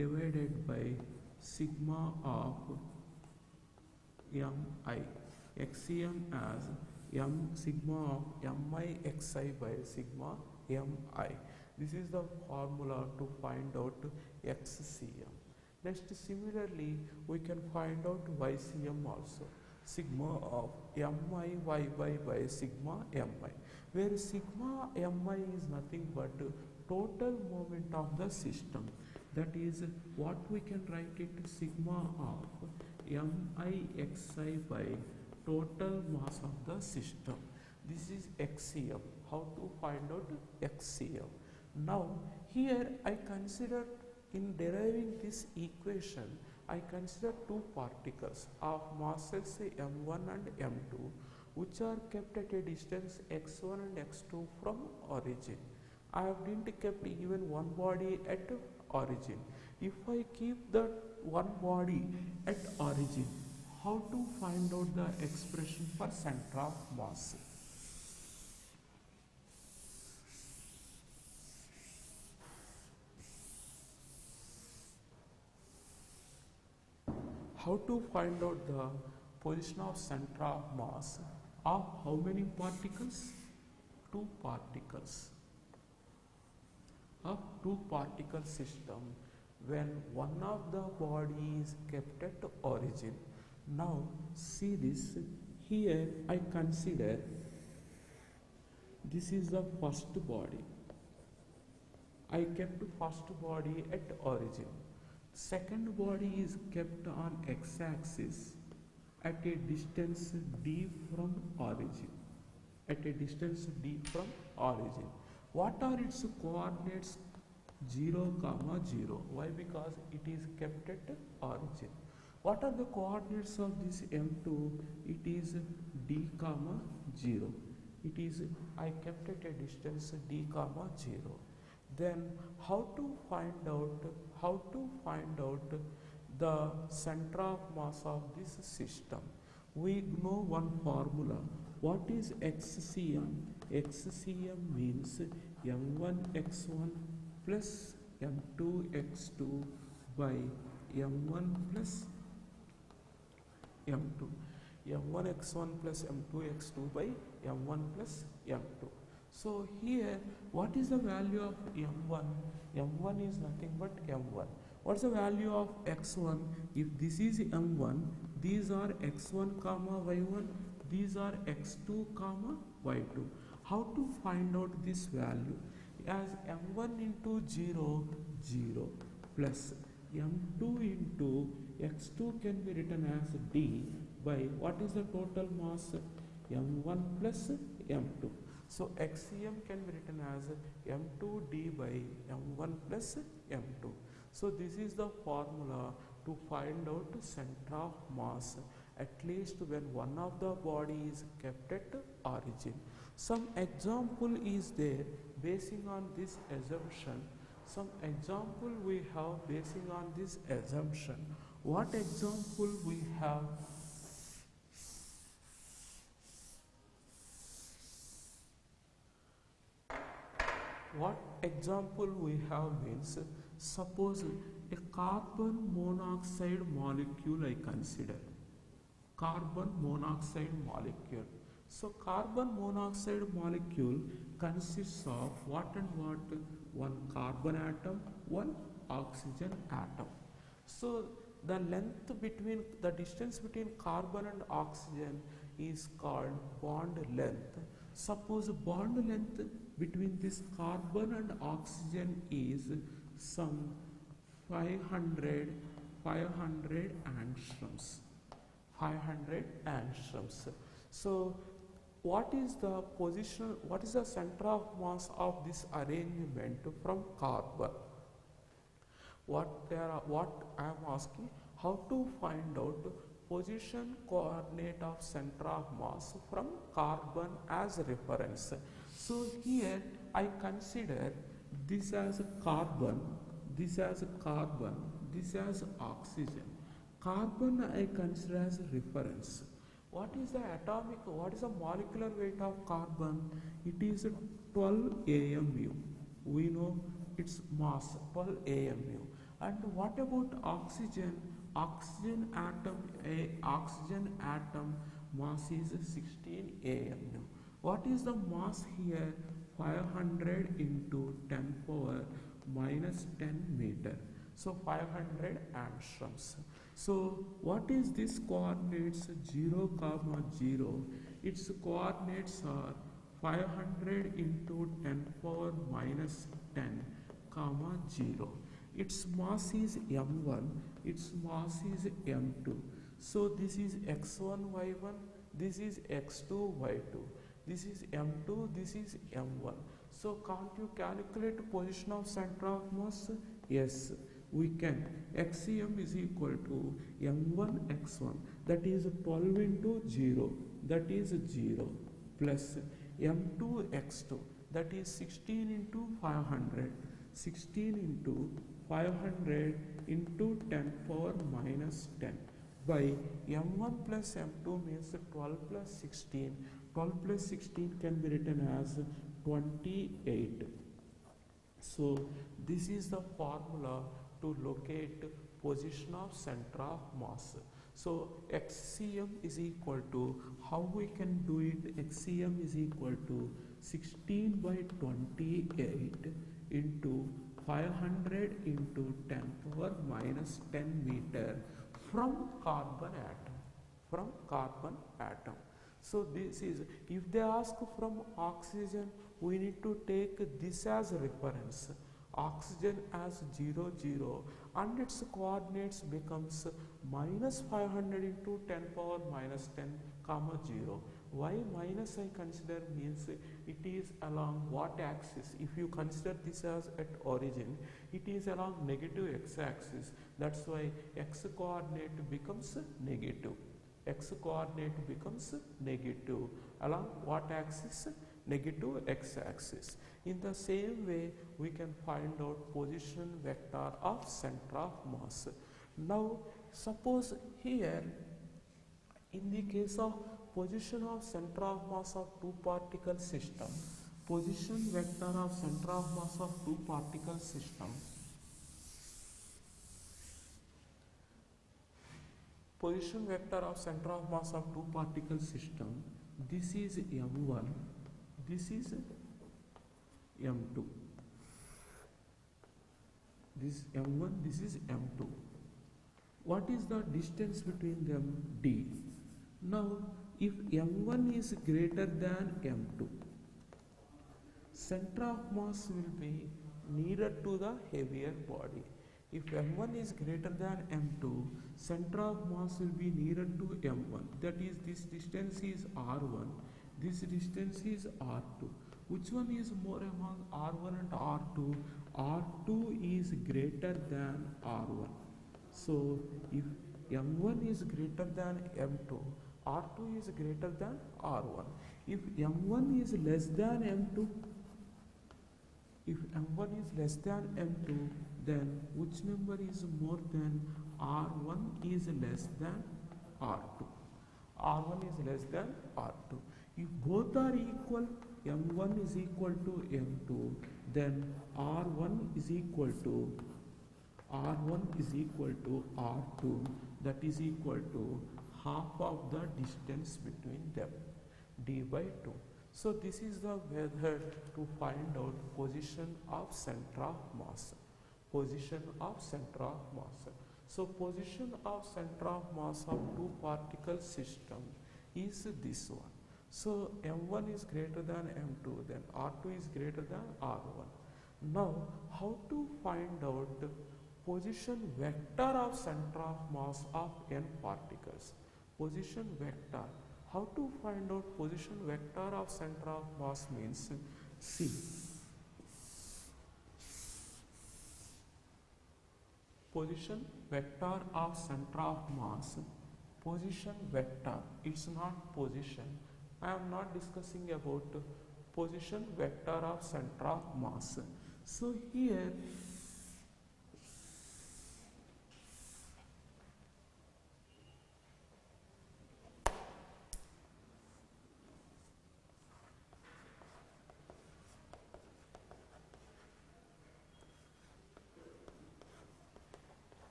divided by sigma of mi, xcm as sigma of mi xi by sigma mi. This is the formula to find out xcm. Next, similarly, we can find out ycm also. Sigma of mi yy by sigma mi, where sigma mi is nothing but total moment of the system. That is what we can write it, sigma of mi xi by total mass of the system. This is xcm. How to find out xcm? Now here I consider, in deriving this equation, I consider two particles of masses m1 and m2, which are kept at a distance x1 and x2 from origin. I have didn't kept even one body at origin. If I keep the one body at origin, how to find out the expression for center of mass? How to find out the position of center of mass of how many particles? Two particles. Of two particle system, when one of the body is kept at origin. Now see this, here I consider this is the first body. I kept first body at origin. Second body is kept on x-axis at a distance d from origin. At a distance d from origin. What are its coordinates? 0, 0. Why? Because it is kept at origin. What are the coordinates of this m2? It is d, 0. It is, I kept at a distance d, 0. Then how to find out the center of mass of this system? We know one formula. What is xcm? xcm means m1 x1 plus m2 x2 by m1 plus m2. m1 x1 plus m2 x2 by m1 plus m2. So here, what is the value of m1? m1 is nothing but m1. What is the value of x1? If this is m1, these are x1 comma y1, these are x2 comma y2. How to find out this value? As m1 into 0, 0 plus m2 into x2 can be written as d by what is the total mass? m1 plus m2. So xcm can be written as m2d by m1 plus m2. So this is the formula to find out center of mass, at least when one of the body is kept at origin. Some example is there basing on this assumption. Some example we have basing on this assumption. What example we have? What example we have means, suppose a carbon monoxide molecule I consider. Carbon monoxide molecule. So carbon monoxide molecule consists of what and what? One carbon atom, one oxygen atom. So the length between, the distance between carbon and oxygen is called bond length. Suppose bond length between this carbon and oxygen is some 500 angstroms. 500 angstroms. So what is the position, what is the center of mass of this arrangement from carbon? What I am asking, how to find out position coordinate of center of mass from carbon as reference. So here I consider this as carbon, this as carbon, this as oxygen. Carbon I consider as reference. What is the atomic, what is the molecular weight of carbon? It is 12 AMU. We know its mass, 12 AMU. And what about oxygen? Oxygen atom mass is 16 am. What is the mass here? 500 into 10 power minus 10 meter. So 500 angstroms. So what is this coordinates 0, 0? Its coordinates are 500 into 10 power minus 10, 0. Its mass is m1, its mass is m2. So this is x1, y1, this is x2, y2. This is m2, this is m1. So can't you calculate position of center of mass? Yes, we can. Xm is equal to m1 x1, that is 12 into 0, that is 0, plus m2 x2, that is 16 into 500, 16 into 500 into 10 power minus 10 by m1 plus m2 means 12 plus 16. 12 plus 16 can be written as 28. So this is the formula to locate position of center of mass. So xcm is equal to, how we can do it? Xcm is equal to 16 by 28 into 500 into 10 power minus 10 meter from carbon atom. From carbon atom. So this is, if they ask from oxygen, we need to take this as reference. Oxygen as 0, 0, and its coordinates becomes minus 500 into 10 power minus 10, 0. Why minus I consider means it is along what axis? If you consider this as at origin, it is along negative x-axis. That's why x coordinate becomes negative. X coordinate becomes negative. Along what axis? Negative x-axis. In the same way, we can find out position vector of center of mass. Now, suppose here, in the case of position of center of mass of two particle system, position vector of center of mass of two particle system, position vector of center of mass of two particle system, this is m1, this is m2, this is m1, this is m2. What is the distance between them? D. Now if m1 is greater than m2, center of mass will be nearer to the heavier body. If m1 is greater than m2, center of mass will be nearer to m1. That is, this distance is r1, this distance is r2. Which one is more among r1 and r2? r2 is greater than r1. So if m1 is greater than m2, r2 is greater than r1. If m1 is less than m2, if m1 is less than m2, then which number is more than r1 is less than r2? r1 is less than r2. If both are equal, m1 is equal to m2, then r1 is equal to r2, that is equal to half of the distance between them, d by 2. So this is the method to find out position of center of mass. Position of center of mass. So position of center of mass of two particle system is this one. So m1 is greater than m2, then r2 is greater than r1. Now how to find out position vector of center of mass of n particles? Position vector. How to find out position vector of center of mass means, see, position vector of center of mass, position vector, it's not position. I am not discussing about position vector of center of mass. So here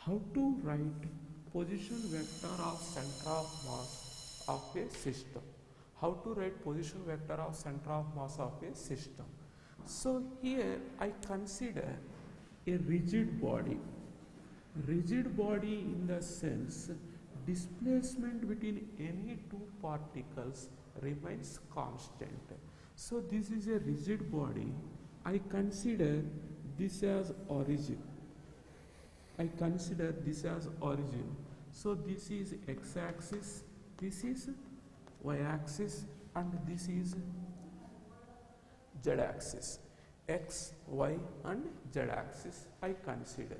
How to write position vector of center of mass of a system? How to write position vector of center of mass of a system? So here I consider a rigid body. Rigid body in the sense displacement between any two particles remains constant. So this is a rigid body. I consider this as origin. I consider this as origin. So this is x-axis, this is y-axis, and this is z-axis. X, y, and z-axis I consider.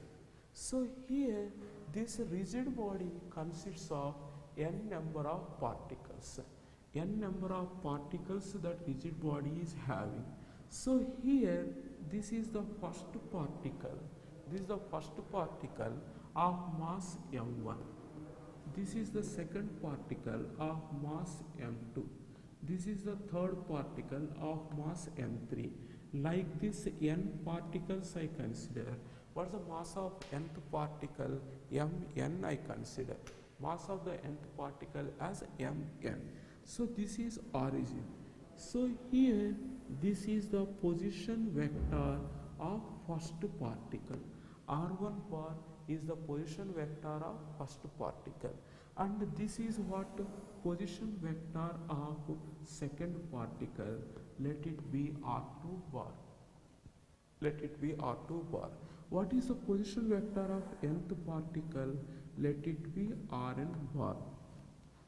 So here this rigid body consists of n number of particles. N number of particles that rigid body is having. So here this is the first particle. This is the first particle of mass m1. This is the second particle of mass m2. This is the third particle of mass m3. Like this n particles I consider. What is the mass of nth particle? Mn I consider. Mass of the nth particle as Mn. So this is origin. So here this is the position vector of first particle. R1 bar is the position vector of first particle, and this is what position vector of second particle. Let it be R2 bar. Let it be R2 bar. What is the position vector of nth particle? Let it be Rn bar.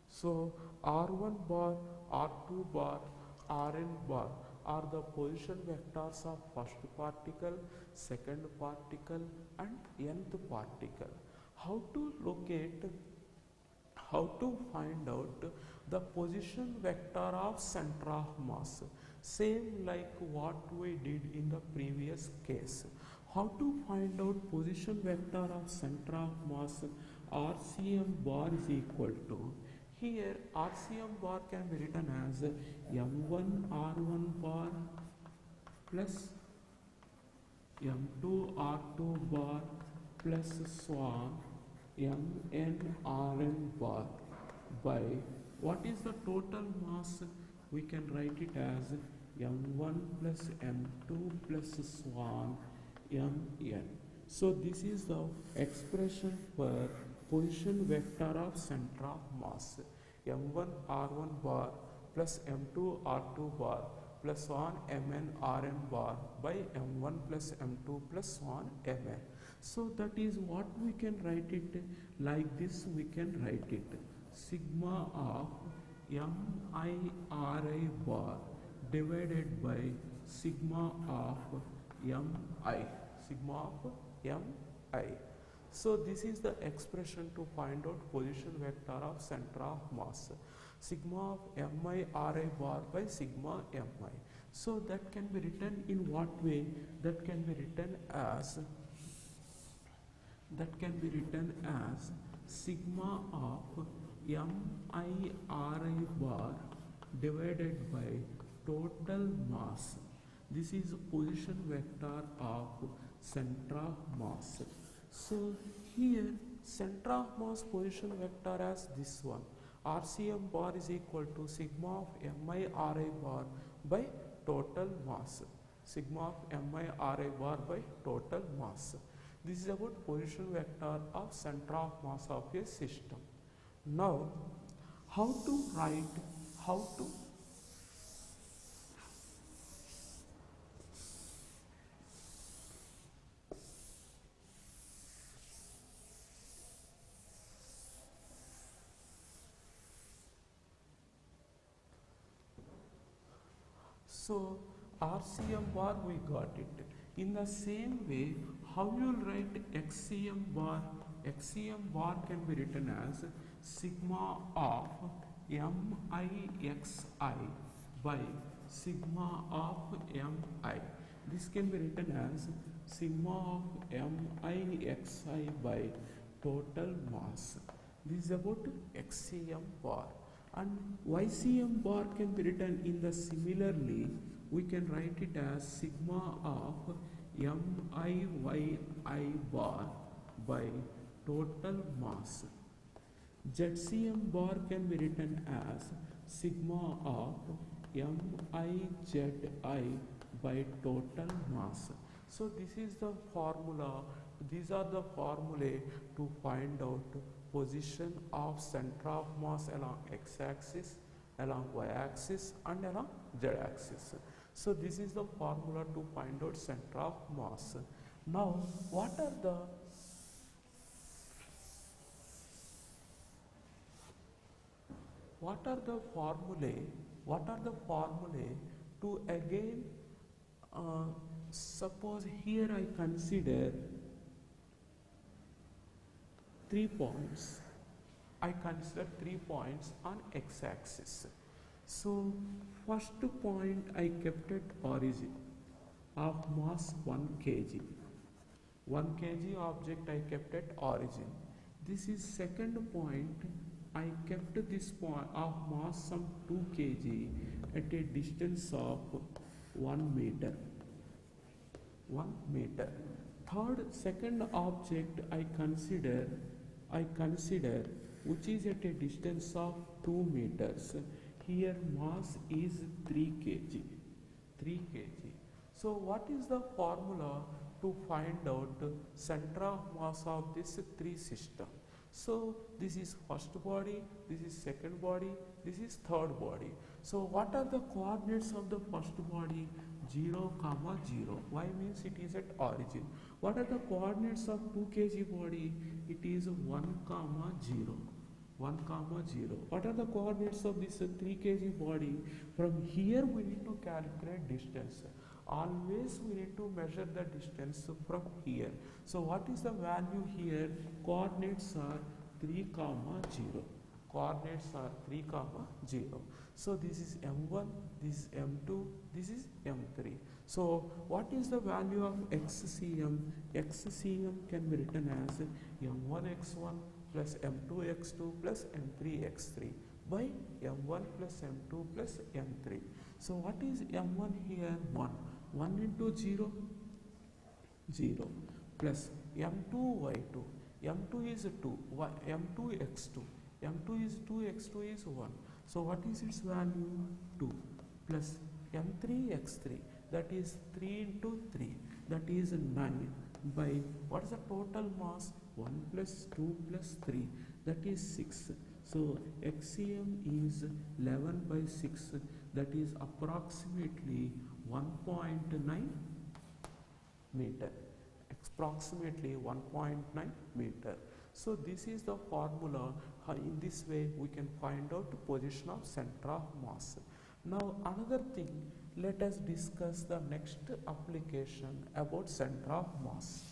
So R1 bar, R2 bar, Rn bar are the position vectors of first particle, second particle, and nth particle. How to locate, how to find out the position vector of center of mass? Same like what we did in the previous case. How to find out position vector of center of mass? RCM bar is equal to, here RCM bar can be written as M1 R1 bar plus M2 R2 bar plus so on Mn Rn bar by what is the total mass? We can write it as M1 plus M2 plus so on Mn. So this is the expression for position vector of center of mass. M1 R1 bar plus M2 R2 bar plus 1 Mn Rn bar by M1 plus M2 plus 1 Mn. So that is what we can write it like this. We can write it sigma of Mi bar divided by sigma of Mi. Sigma of Mi. So this is the expression to find out position vector of center of mass. Sigma of Mi Ri bar by sigma Mi. So that can be written in what way? That can be written as sigma of Mi Ri bar divided by total mass. This is position vector of center of mass. So here center of mass position vector as this one. RCM bar is equal to sigma of Mi Ri bar by total mass. Sigma of Mi Ri bar by total mass. This is about position vector of center of mass of a system. Now how to write, so RCM bar we got it. In the same way, how you will write XCM bar? XCM bar can be written as sigma of MIXI by sigma of MI. This can be written as sigma of MIXI by total mass. This is about XCM bar. And YCM bar can be written in the similarly, we can write it as sigma of MIYI bar by total mass. ZCM bar can be written as sigma of MIZI by total mass. So this is the formula, these are the formulae to find out position of center of mass along x-axis, along y-axis and along z-axis. So this is the formula to find out center of mass. Now what are the formulae to again suppose here I consider 3 points. I consider 3 points on x-axis. So first point I kept at origin of mass 1 kg. 1 kg object I kept at origin. This is second point. I kept this point of mass some 2 kg at a distance of 1 meter. 1 meter. Second object I consider which is at a distance of 2 meters. Here mass is 3 kg. 3 kg. So what is the formula to find out center of mass of this 3 system? So this is first body, this is second body, this is third body. So what are the coordinates of the first body? 0, 0. Why means it is at origin. What are the coordinates of 2 kg body? It is 1, 0. 1, 0. What are the coordinates of this 3 kg body? From here we need to calculate distance. Always we need to measure the distance from here. So what is the value here? Coordinates are 3, 0. Coordinates are 3, 0. So this is M1, this is M2, this is M3. So what is the value of XCM? XCM can be written as M1x1 plus M2x2 plus M3x3 by M1 plus M2 plus M3. So what is M1 here? 1. 1 into 0, 0 plus M2y2. M2 is 2, M2x2. M2 is 2, x2 is 1. So what is its value? 2 plus M3x3, that is 3 into 3, that is 9 by what is the total mass? 1 plus 2 plus 3, that is 6. So XCM is 11 by 6, that is approximately 1.9 meter. Approximately 1.9 meter. So this is the formula. In this way we can find out the position of center of mass. Now another thing, let us discuss the next application about center of mass.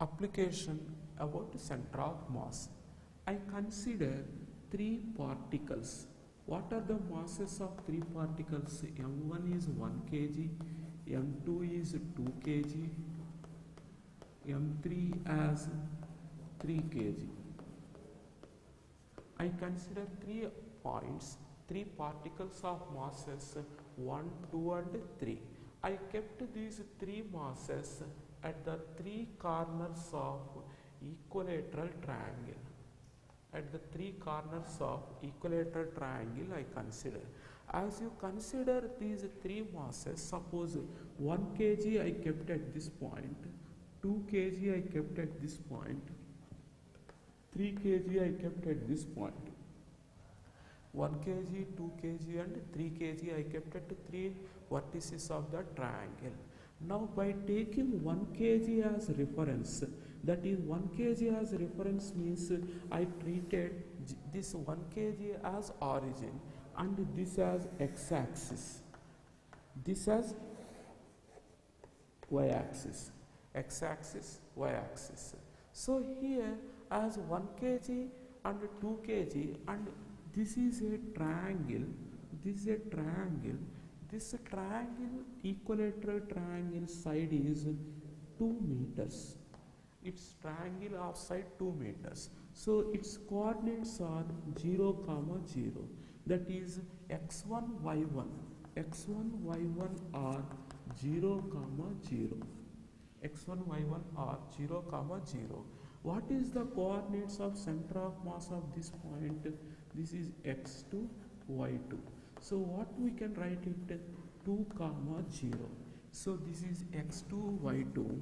Application about center of mass. I consider 3 particles. What are the masses of 3 particles? M1 is 1 kg, M2 is 2 kg, M3 as 3 kg. I consider 3 points, 3 particles of masses 1, 2 and 3. I kept these 3 masses at the 3 corners of equilateral triangle. At the 3 corners of equilateral triangle I consider. As you consider these 3 masses, suppose 1 kg I kept at this point, 2 kg I kept at this point, 3 kg I kept at this point. 1 kg, 2 kg and 3 kg I kept at 3 vertices of the triangle. Now by taking 1 kg as reference, that is 1 kg as reference means I treated this 1 kg as origin and this as x-axis, this as y-axis, x-axis, y-axis. So here as 1 kg and 2 kg, and this is a triangle, this is a triangle. This triangle, equilateral triangle side is 2 meters. Its triangle of side 2 meters. So its coordinates are 0, 0. That is x1, y1. x1 y1 are 0 comma 0. x1 y1 are 0 comma 0. What is the coordinates of center of mass of this point? This is x2 y2. So what we can write it? 2 comma 0. So this is x2 y2.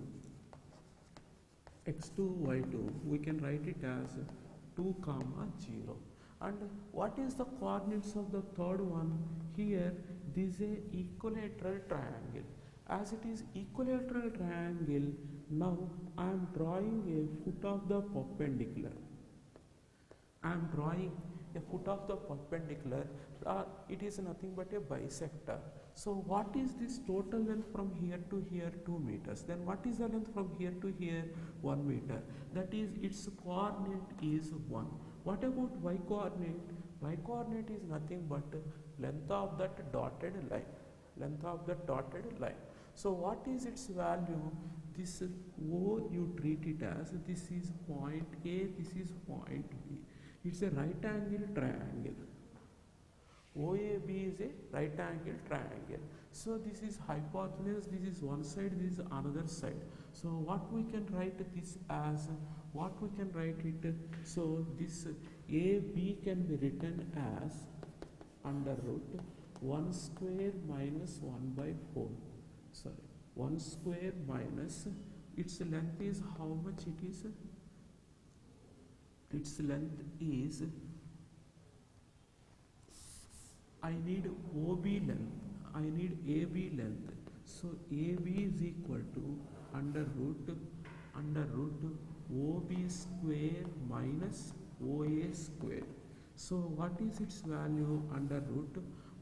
x2 y2 we can write it as 2 comma 0. And what is the coordinates of the third one? Here this is a equilateral triangle. As it is equilateral triangle, now I am drawing a foot of the perpendicular. I am drawing a foot of the perpendicular. It is nothing but a bisector. So what is this total length from here to here? 2 meters. Then what is the length from here to here? 1 meter. That is, its coordinate is 1. What about y coordinate? Y coordinate is nothing but length of that dotted line. Length of that dotted line. So what is its value? This O you treat it as, this is point A, this is point B. It's a right angle triangle. OAB is a right angle triangle. So this is hypotenuse, this is one side, this is another side. So what we can write this as? What we can write it? So this AB can be written as under root 1 square minus 1 by 4. Sorry, 1 square minus, its length is how much it is? Its length is, I need OB length, I need AB length. So AB is equal to under root OB square minus OA square. So what is its value? Under root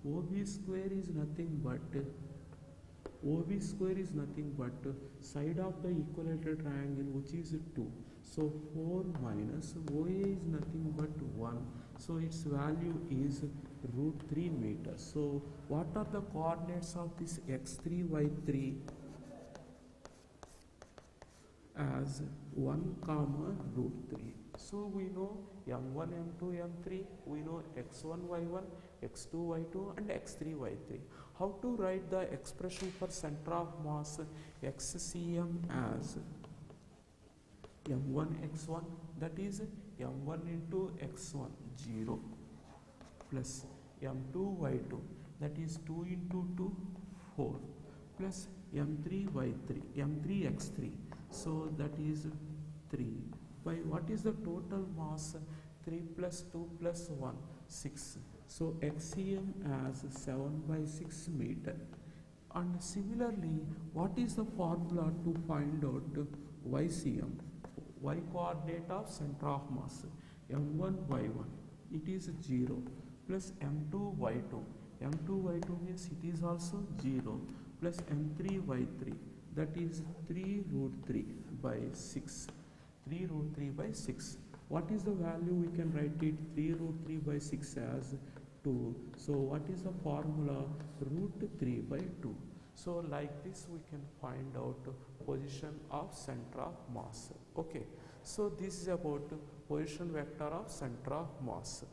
OB square is nothing but side of the equilateral triangle, which is 2. So 4 minus OA is nothing but 1. So its value is root 3 meters. So what are the coordinates of this x3, y3? As 1 comma root 3. So we know m1, m2, m3, we know x1, y1, x2, y2 and x3, y3. How to write the expression for center of mass xcm as m1 x1, that is m1 into x1 0 plus m2 y2, that is 2 into 2 4 plus m3 y3, m3 x3, so that is 3 by what is the total mass? 3 plus 2 plus 1 6. So xcm as 7 by 6 meter. And similarly, what is the formula to find out ycm? Y coordinate of center of mass m1 y1, it is 0 plus m2 y2. M2 y2 means it is also 0 plus m3 y3, that is 3 root 3 by 6. 3 root 3 by 6. What is the value? We can write it 3 root 3 by 6 as 2. So what is the formula? Root 3 by 2. So like this we can find out position of center of mass. Okay. So this is about position vector of center of mass.